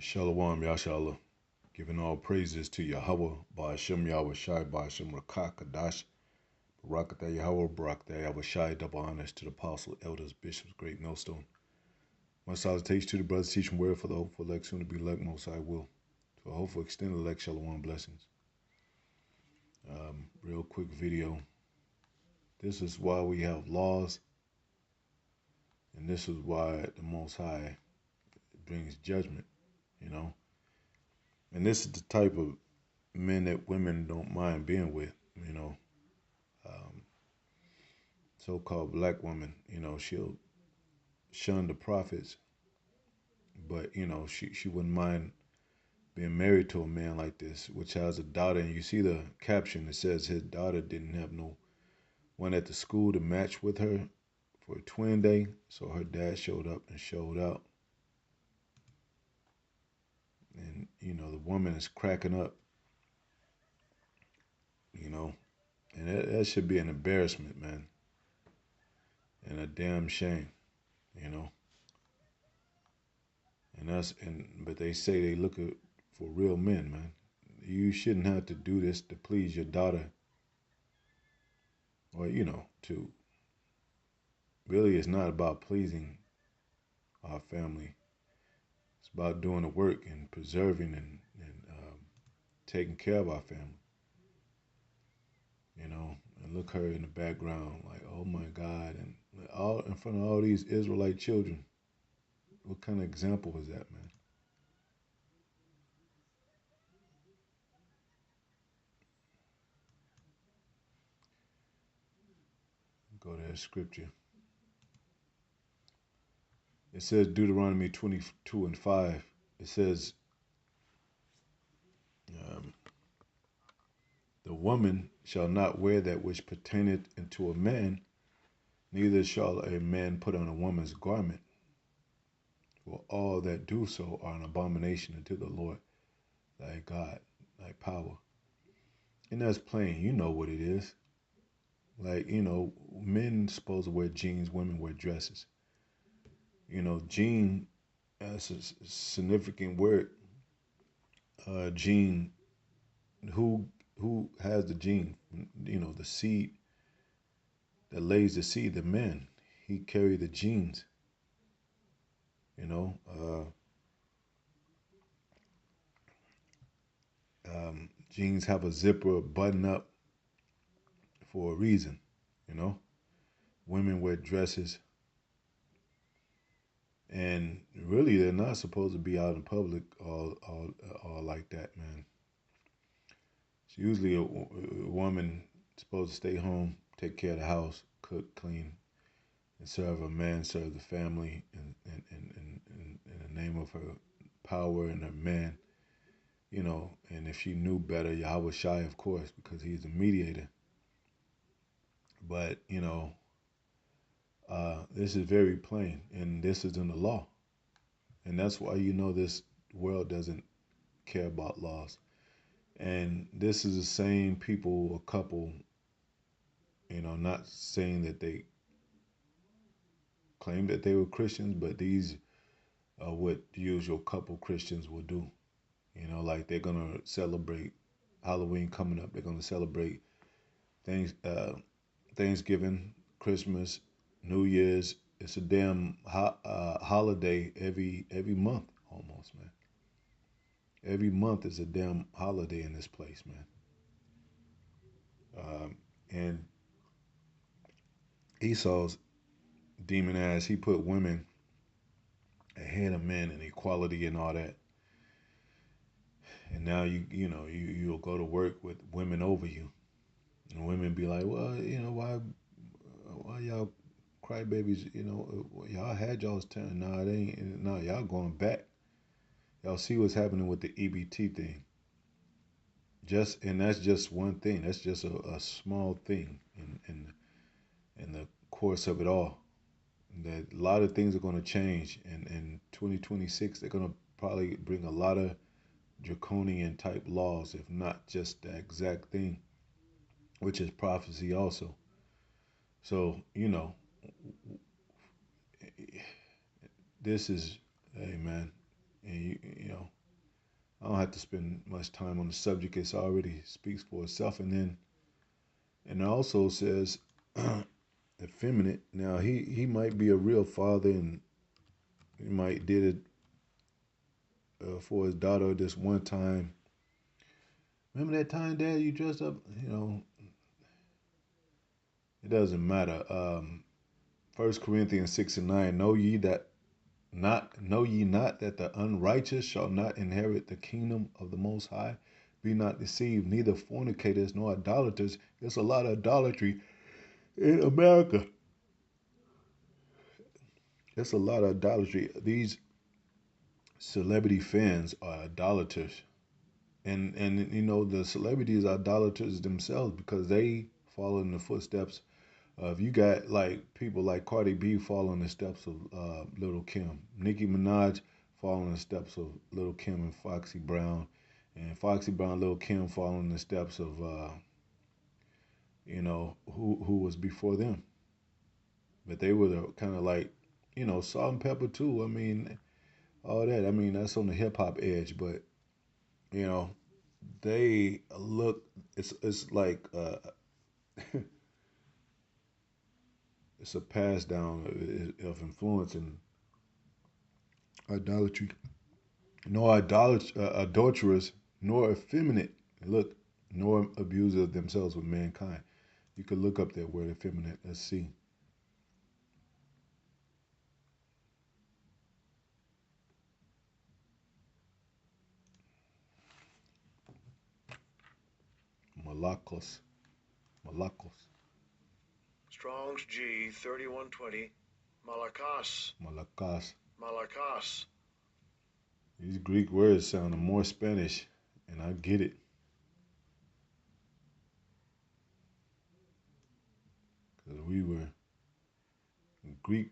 Shalom, Yashala. Giving all praises to Yahweh, Ba'ashem Yahweh Shai, Ba'ashem Rakah Kadash, Barakatah Yahweh, Barakatah Yahweh Shai, double honors to the apostle, elders, bishops, great millstone. My salutations to the brothers teaching word for the hopeful elect, soon to be elect, most I will. For a hopeful extended elect, Shalom blessings. Real quick video. This is why we have laws, and this is why the Most High brings judgment, you know. And this is the type of men that women don't mind being with, you know. So-called black woman, you know, she'll shun the prophets, but you know, she wouldn't mind being married to a man like this, which has a daughter. And you see the caption that says his daughter didn't have no one at the school to match with her for a twin day, so her dad showed up and showed out. And you know, the woman is cracking up, you know, and that should be an embarrassment, man, and a damn shame, you know. But they say they look for real men, man. You shouldn't have to do this to please your daughter, or you know, to really, it's not about pleasing our family. It's about doing the work and preserving and taking care of our family, you know. And look her in the background, like, oh my God, and all in front of all these Israelite children. What kind of example is that, man? Go to that scripture. It says Deuteronomy 22:5. It says, um, the woman shall not wear that which pertaineth unto a man, neither shall a man put on a woman's garment. For all that do so are an abomination unto the Lord thy God, thy power. And that's plain. You know what it is. Like, you know, men supposed to wear jeans, women wear dresses. You know, jean, that's a significant word. Gene, who has the gene? You know, the seed that lays the seed, the man. He carry the genes. You know, jeans have a zipper button up for a reason. You know, women wear dresses, and really they're not supposed to be out in public all like that, man. It's usually a woman supposed to stay home, take care of the house, cook, clean, and serve a man, serve the family in the name of her power and her man, you know. And if she knew better, Yahweh Shai, of course, because he's a mediator. But, you know, this is very plain, and this is in the law. And that's why you know this world doesn't care about laws. And this is the same people, a couple, you know, not saying that they claim that they were Christians, but these are what the usual couple Christians will do. You know, like they're gonna celebrate Halloween coming up. They're gonna celebrate things, Thanksgiving, Christmas, New Year's. It's a damn holiday every month almost, man. Every month is a damn holiday in this place, man. And Esau's demon ass, he put women ahead of men and equality and all that. And now you'll go to work with women over you, and women be like, well, you know, why y'all crybabies? You know, y'all had y'all's turn. Nah, it ain't. Nah, y'all going back. Y'all see what's happening with the EBT thing. And that's just one thing. That's just a small thing in the course of it all. That a lot of things are going to change, and in 2026 they're going to probably bring a lot of draconian type laws, if not just the exact thing, which is prophecy also. So, you know, this is, hey man, and you know, I don't have to spend much time on the subject. It's already speaks for itself. And it also says effeminate. Now he might be a real father and he might did it for his daughter this one time. Remember that time, Dad, you dressed up? It doesn't matter. 1 Corinthians 6:9. Know ye not that the unrighteous shall not inherit the kingdom of the Most High? Be not deceived, neither fornicators nor idolaters. There's a lot of idolatry in America. There's a lot of idolatry. These celebrity fans are idolaters, and the celebrities are idolaters themselves because they follow in the footsteps of you got like people like Cardi B following the steps of Little Kim, Nicki Minaj following the steps of Little Kim and Foxy Brown, and Foxy Brown, Little Kim following the steps of who was before them, but they were kind of like Salt and Pepper too. I mean all that. I mean that's on the hip hop edge, but you know they look. It's like it's a pass down of influence and idolatry. Nor adulterers, nor effeminate, look, nor abusers of themselves with mankind. You could look up that word effeminate. Let's see. Malakos. Malakos. Strong's G 3120. Malakas. Malakas. Malakas. These Greek words sound more Spanish, and I get it. Because Greek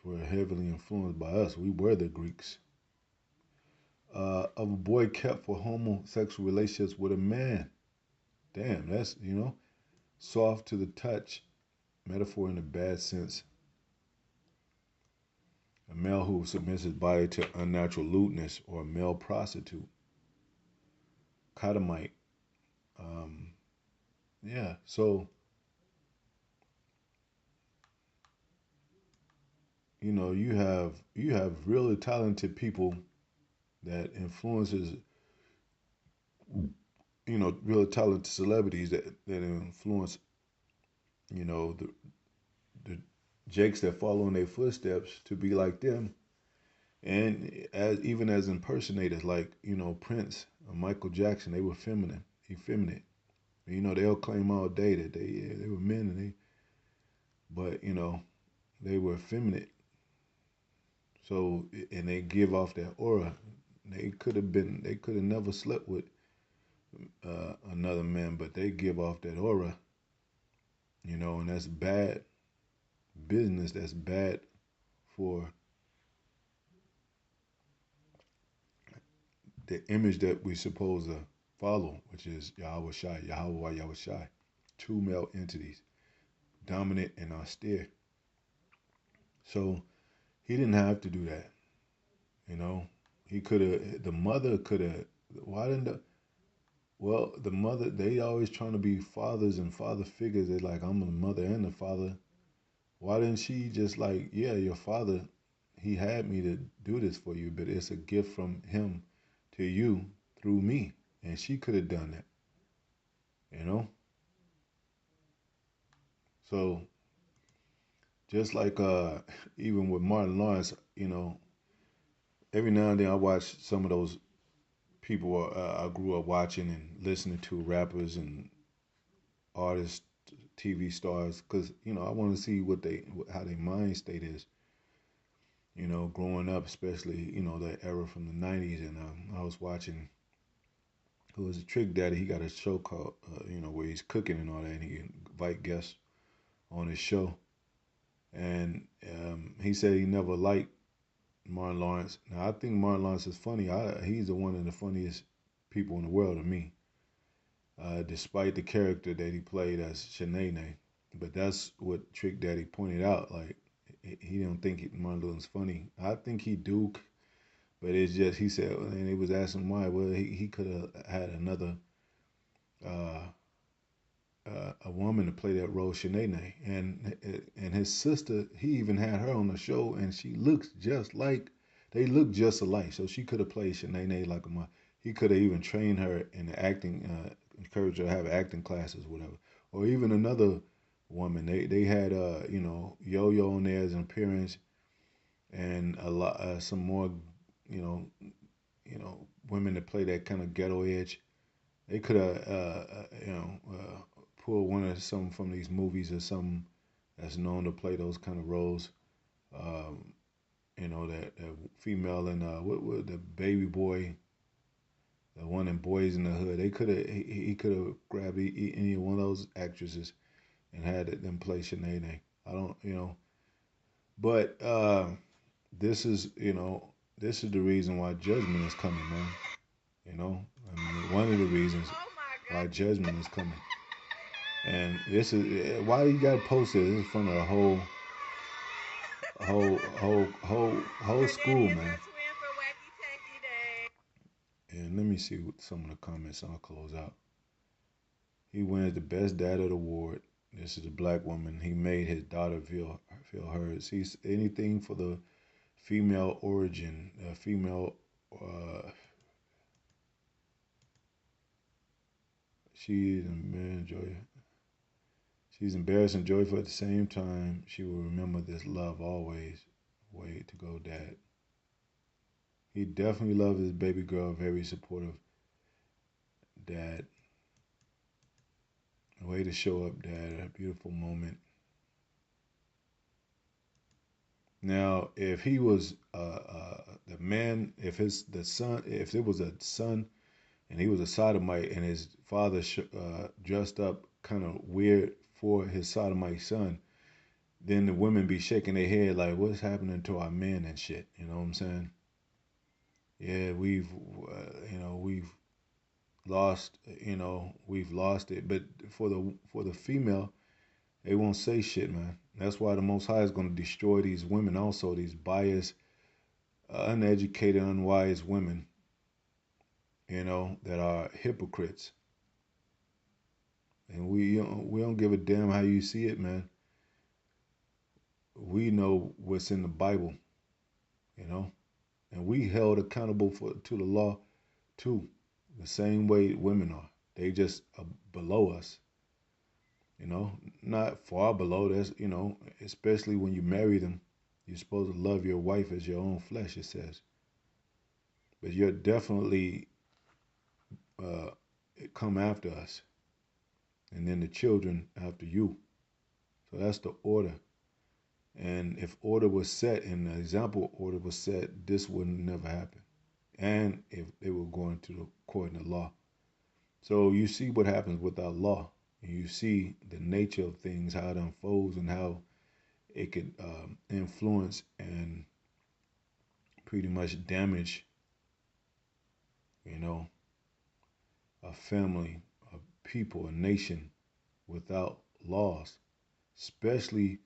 were heavily influenced by us. We were the Greeks. Of a boy kept for homosexual relationships with a man. Damn, that's, soft to the touch, metaphor in a bad sense. A male who submits his body to unnatural lewdness or a male prostitute. Catamite. Um, yeah, so, you have really talented people that influences, really talented celebrities that influence, the the jakes that follow in their footsteps to be like them, and as even as impersonators like Prince or Michael Jackson, they were feminine, effeminate. They'll claim all day that they were men and but they were effeminate. So and they give off that aura. They could have never slept with another man, but they give off that aura, and that's bad business. That's bad for the image that we supposed to follow, which is Yahweh Shai, Yahweh Yahweh Shai, two male entities, dominant and austere. So he didn't have to do that, you know. He could have. The mother could have. Why didn't the? Well, the mother. They always trying to be fathers and father figures. They're like, I'm the mother and the father. Why didn't she just like, yeah, your father, he had me to do this for you, but it's a gift from him to you through me, and she could have done that, you know. So just like even with Martin Lawrence, every now and then I watch some of those people I grew up watching and listening to, rappers and artists, TV stars, because I want to see how their mind state is. Growing up, especially that era from the '90s, and I was watching who was a Trick Daddy. He got a show called where he's cooking and all that, and he invite guests on his show. And he said he never liked Martin Lawrence. Now I think Martin Lawrence is funny. He's the one of the funniest people in the world to me, despite the character that he played as Shanae. But that's what Trick Daddy pointed out. Like he don't think Martin Lawrence funny. I think he do But it's just he said, and he was asking why. Well, he could have had another uh, a woman to play that role, Shanae, and his sister. He even had her on the show, and she looks just like they look just alike. So she could have played Shanae like a mom. He could have even trained her in the acting, encouraged her to have acting classes, whatever. Or even another woman. They had Yo Yo on there as an appearance, and a lot some more you know women that play that kind of ghetto edge. They could have pulled one of some from these movies or some that's known to play those kind of roles. Um, that female in what the baby boy, the one in Boys in the Hood. They could have he could have grabbed any one of those actresses and had them play Shanae. I don't but this is this is the reason why judgment is coming, man. I mean, one of the reasons why judgment is coming. And this is why you got to post it. This is in front of a whole school, man. And let me see what some of the comments. I'll close out. He wins the best dad of the award. This is a black woman. He made his daughter feel heard. Sees anything for the female origin, female. She's She's embarrassed and joyful at the same time. She will remember this love always. Way to go, Dad. He definitely loved his baby girl. Very supportive dad. Way to show up, Dad. A beautiful moment. Now, if he was the man, if it was a son, and he was a sodomite, and his father dressed up kind of weird for his sodomite son, then the women be shaking their head like, "What's happening to our men and shit?" You know what I'm saying? Yeah, we've lost, we've lost it. But for the female, they won't say shit, man. That's why the Most High is going to destroy these women, also these biased, uneducated, unwise women, that are hypocrites. And we don't give a damn how you see it, man. We know what's in the Bible, you know, and we held accountable to the law too, the same way women are. They just below us, not far below. That's especially when you marry them, you're supposed to love your wife as your own flesh. It says, but you're definitely uh, come after us, and then the children after you. So that's the order. And if order was set and the example order was set, this would never happen. And if they were going to the court and the law. So you see what happens without law. And you see the nature of things, how it unfolds and how it could influence and pretty much damage, you know, a family, a people, a nation without laws, especially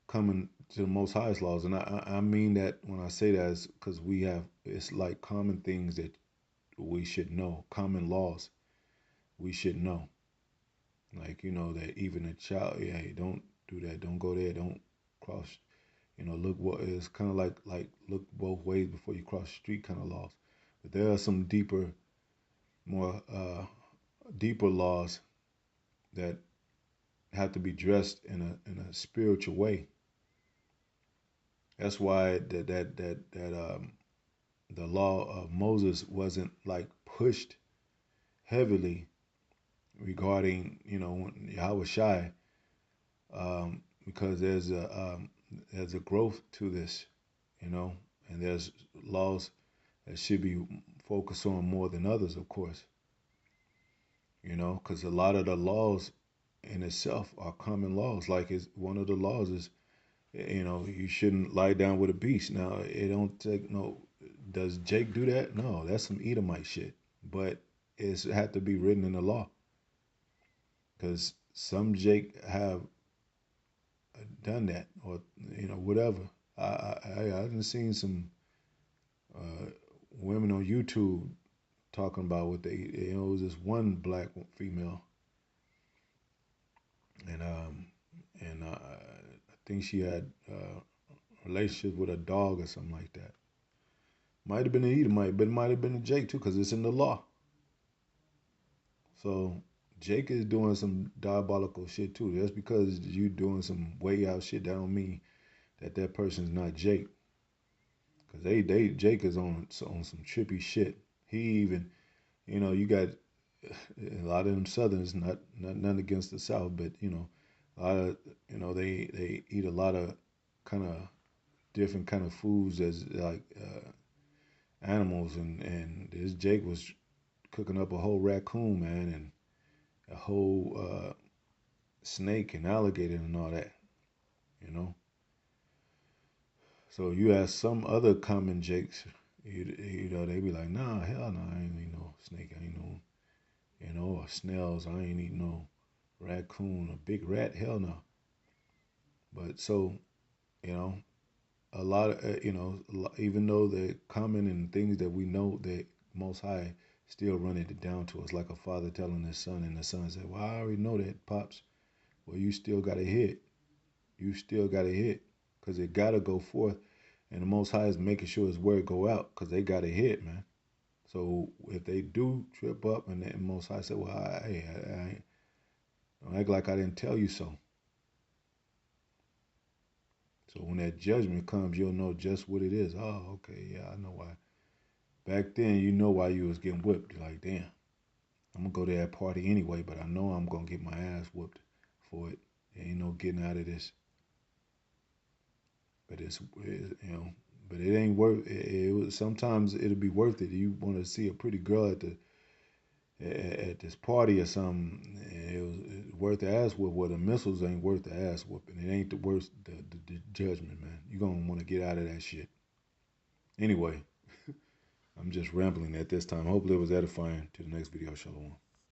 coming to the most highest laws. And I mean that when I say that is because it's like common things that we should know, common laws we should know. Like, that even a child, yeah, hey, don't do that, don't go there, don't cross, look what is kind of like look both ways before you cross the street kind of laws. But there are some more deeper laws that have to be dressed in a spiritual way. That's why the law of Moses wasn't like pushed heavily regarding Yahweh Shai, because there's a growth to this, you know, and there's laws that should be focused on more than others, of course, because a lot of the laws in itself are common laws. Like one of the laws is, you shouldn't lie down with a beast. Now it don't take no. Does Jake do that? No, that's some Edomite shit. But it had to be written in the law because some Jake have done that or whatever. I done seen some women on YouTube talking about what they, it was this one black female, and I think she had relationship with a dog or something like that. Might have been an Edomite, but it might have been a Jake too, because it's in the law. So Jake is doing some diabolical shit too. Just because you doing some way out shit, that don't mean that that person's not Jake. Cause they Jake is on some trippy shit. He even, you got a lot of them Southerners, not none against the South, but a lot of they eat a lot of kind of different kind of foods as like animals, and this Jake was cooking up a whole raccoon, man, and a whole snake and alligator and all that, you know. So you ask some other common Jakes, they be like, nah, hell no, I ain't eat no snake, I ain't no, or snails, I ain't eat no raccoon, a big rat, hell no. But so, you know, a lot of, even though they're common and things that we know, that Most High still running it down to us like a father telling his son, and the son said, well, I already know that, Pops. Well, you still got to hit. You still got to hit because it got to go forth. And the Most High is making sure his word go out because they got to hit, man. So if they do trip up and the Most High said, well, I don't act like I didn't tell you so. So when that judgment comes, you'll know just what it is. Oh, okay, yeah, I know why. Back then, you know why you was getting whipped. You're like, damn, I'm gonna go to that party anyway, but I know I'm gonna get my ass whooped for it. There ain't no getting out of this. But but it ain't worth. Sometimes it'll be worth it. You want to see a pretty girl at this party or something. It was worth the ass whoop. Well, the missiles ain't worth the ass whooping. It ain't the worst the judgment, man. You gonna want to get out of that shit. Anyway, I'm just rambling at this time. Hopefully it was edifying. To the next video. Shalom.